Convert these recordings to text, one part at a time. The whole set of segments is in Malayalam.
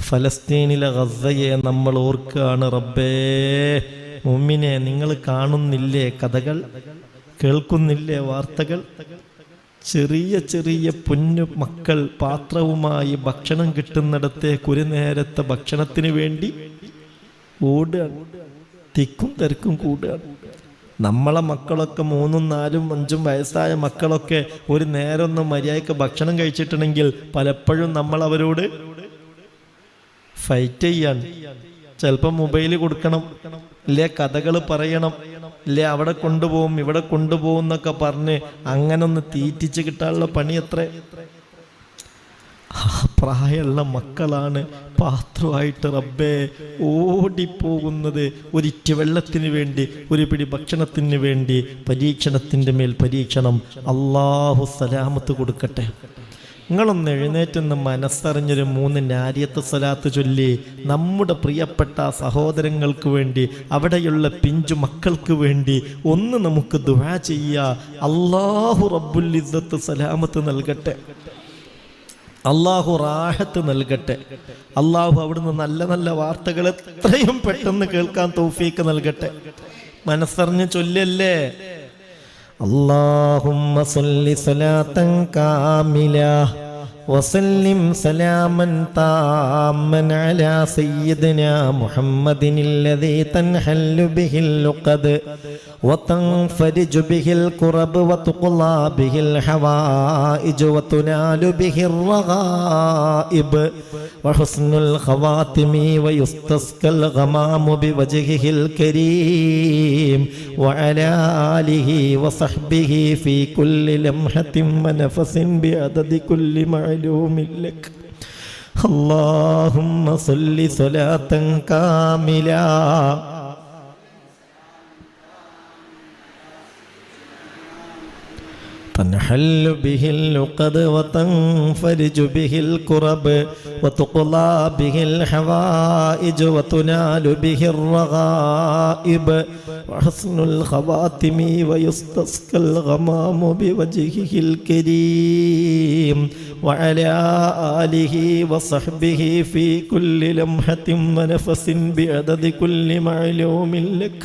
ഫലസ്തീനിലെ ഗസയെ നമ്മൾ ഓർക്കുകയാണ്. റബ്ബേ മുഅ്മിനെ, നിങ്ങൾ കാണുന്നില്ലേ കഥകൾ, കേൾക്കുന്നില്ലേ വാർത്തകൾ? ചെറിയ ചെറിയ കുഞ്ഞു മക്കൾ പാത്രവുമായി ഭക്ഷണം കിട്ടുന്നിടത്തേക്ക് ഒരു നേരത്തെ ഭക്ഷണത്തിന് വേണ്ടി ഓടുകയാണ്. തിക്കും തിരക്കും കൂടുകയാണ്. നമ്മളെ മക്കളൊക്കെ 3, 4, 5 വയസ്സായ മക്കളൊക്കെ ഒരു നേരം ഒന്ന് മര്യാദയ്ക്ക് ഭക്ഷണം കഴിച്ചിട്ടുണ്ടെങ്കിൽ പലപ്പോഴും നമ്മൾ അവരോട് ഫൈറ്റ് ചെയ്യാണ്. ചിലപ്പോൾ മൊബൈൽ കൊടുക്കണം, ഇല്ലേ കഥകൾ പറയണം, ഇല്ലേ അവിടെ കൊണ്ടുപോകും ഇവിടെ കൊണ്ടുപോകും എന്നൊക്കെ പറഞ്ഞ് അങ്ങനെ ഒന്ന് തീറ്റിച്ച് കിട്ടാനുള്ള പണി എത്ര. പ്രായമുള്ള മക്കളാണ് പാത്രമായിട്ട് റബ്ബേ ഓടിപ്പോകുന്നത്. ഒരിറ്റ് വെള്ളത്തിന് വേണ്ടി, ഒരു പിടി ഭക്ഷണത്തിന് വേണ്ടി. പരീക്ഷണത്തിൻ്റെ മേൽ പരീക്ഷണം. അള്ളാഹു സലാമത്ത് കൊടുക്കട്ടെ. നിങ്ങളൊന്ന് എഴുന്നേറ്റെന്ന് മനസ്സറിഞ്ഞൊരു 3 നാരിയത്ത് സ്വലാത്ത് ചൊല്ലി നമ്മുടെ പ്രിയപ്പെട്ട സഹോദരങ്ങൾക്ക് വേണ്ടി, അവിടെയുള്ള പിഞ്ചു മക്കൾക്ക് വേണ്ടി ഒന്ന് നമുക്ക് ദുആ ചെയ്യാം. അല്ലാഹു റബ്ബുൽ ഇസ്സത്ത് സലാമത്ത് നൽകട്ടെ, അള്ളാഹു റാഹത്ത് നൽകട്ടെ, അള്ളാഹു അവിടുന്ന് നല്ല നല്ല വാർത്തകൾ എത്രയും പെട്ടെന്ന് കേൾക്കാൻ തൗഫീക്ക് നൽകട്ടെ. മനസ്സറിഞ്ഞ് ചൊല്ലല്ലേ. اللهم صل صلاة كاملة وسلم سلاما تاما على سيدنا محمد الذي تنحل به اللقد وتنفرج به الكرب وتقضى به الحوائج وتنال به الرغائب وحسن الخواتم ويستسقى الغمام بوجهه الكريم وعلى آله وصحبه في كل لمحة ونفس بعدد كل معلوم لك. اللهم صل صلاة كاملة تنحل به اللقد وتنفرج به الكرب وتقضى به الحوائج وتنال به الرغائب وحسن الخواتم ويستسقى الغمام بوجهه الكريم وعلى آله وصحبه في كل لمحة ونفس بعدد كل معلوم لك.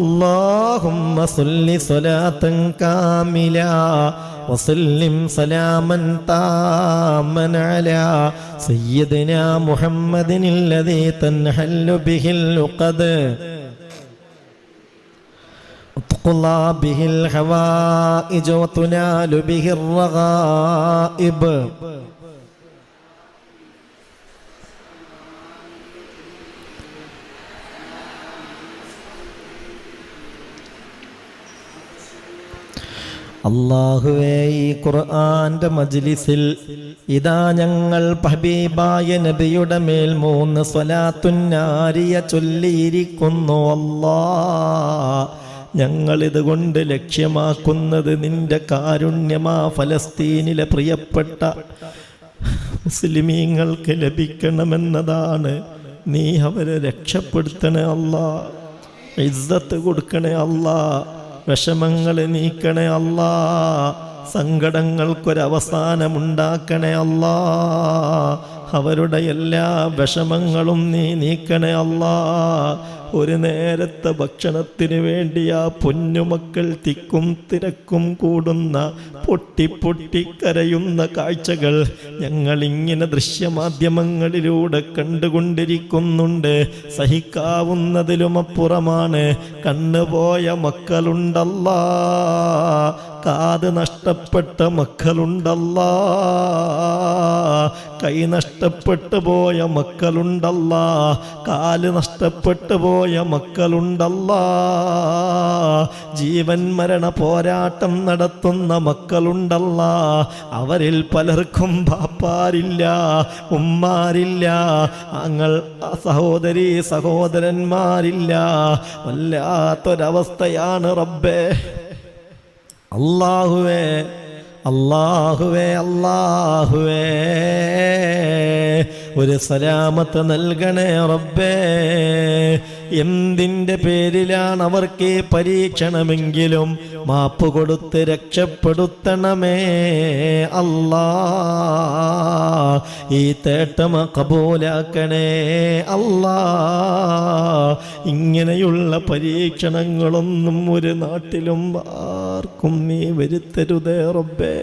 اللهم صل صلاة كاملة وسلم سلاما تاما على سيدنا محمد الذي تنحل به اللقد وتقضى به الحوائج وتنال به الرغائب അല്ലാഹുവേ, ഈ ഖുർആന്റെ മജ്ലിസിൽ ഇതാ ഞങ്ങൾ ഹബീബായ നബിയുടെ മേൽ 3 സ്വലാത്തുൻ നാരിയ ചൊല്ലിയിരിക്കുന്നു. അല്ലാഹ്, ഞങ്ങളിതുകൊണ്ട് ലക്ഷ്യമാക്കുന്നത് നിന്റെ കാരുണ്യമാ ഫലസ്തീനിലെ പ്രിയപ്പെട്ട മുസ്ലിമീങ്ങൾക്ക് ലഭിക്കണമെന്നതാണ്. നീ അവരെ രക്ഷപ്പെടുത്തണേ അല്ലാ, ഇസ്സത്ത് കൊടുക്കണേ അല്ലാ, വിഷമങ്ങൾ നീക്കണേ അല്ലാ, സങ്കടങ്ങൾക്കൊരവസാനമുണ്ടാക്കണേ അല്ലാ, അവരുടെ എല്ലാ വിഷമങ്ങളും നീ നീക്കണേ അല്ലാ. ഒരു നേരത്തെ ഭക്ഷണത്തിന് വേണ്ടി ആ പൊന്നുമക്കൾ തിക്കും തിരക്കും കൂടുന്ന പൊട്ടി പൊട്ടി കരയുന്ന കാഴ്ചകൾ ഞങ്ങളിങ്ങനെ ദൃശ്യമാധ്യമങ്ങളിലൂടെ കണ്ടുകൊണ്ടിരിക്കുന്നുണ്ട്. സഹിക്കാവുന്നതിലും അപ്പുറമാണ്. കണ്ണുപോയ മക്കളുണ്ടല്ലാ, കാത് നഷ്ടപ്പെട്ട മക്കളുണ്ടല്ലാ, കൈ നഷ്ടപ്പെട്ടു പോയ മക്കളുണ്ടല്ലാ, കാല് നഷ്ടപ്പെട്ടു പോയ മക്കളുണ്ടല്ലാ, ജീവൻ മരണ പോരാട്ടം നടത്തുന്ന മക്കളുണ്ടല്ലാ. അവരിൽ പലർക്കും ബാപ്പാരില്ല, ഉമ്മാരില്ല, സഹോദരീ സഹോദരന്മാരില്ല. വല്ലാത്തൊരവസ്ഥയാണ് റബ്ബേ. അല്ലാഹുവേ, അല്ലാഹുവേ, അല്ലാഹുവേ, ഒരു സലാമത്ത് നൽകണേ റബ്ബേ. എന്തിൻ്റെ പേരിലാണ് അവർക്ക് ഈ പരീക്ഷണമെങ്കിലും മാപ്പ് കൊടുത്ത് രക്ഷപ്പെടുത്തണമേ അല്ലാ. ഈ തേട്ടമ കബൂലാക്കണേ അല്ലാ. ഇങ്ങനെയുള്ള പരീക്ഷണങ്ങളൊന്നും ഒരു നാട്ടിലും ആർക്കും നീ വരുത്തരുതേ റബ്ബേ.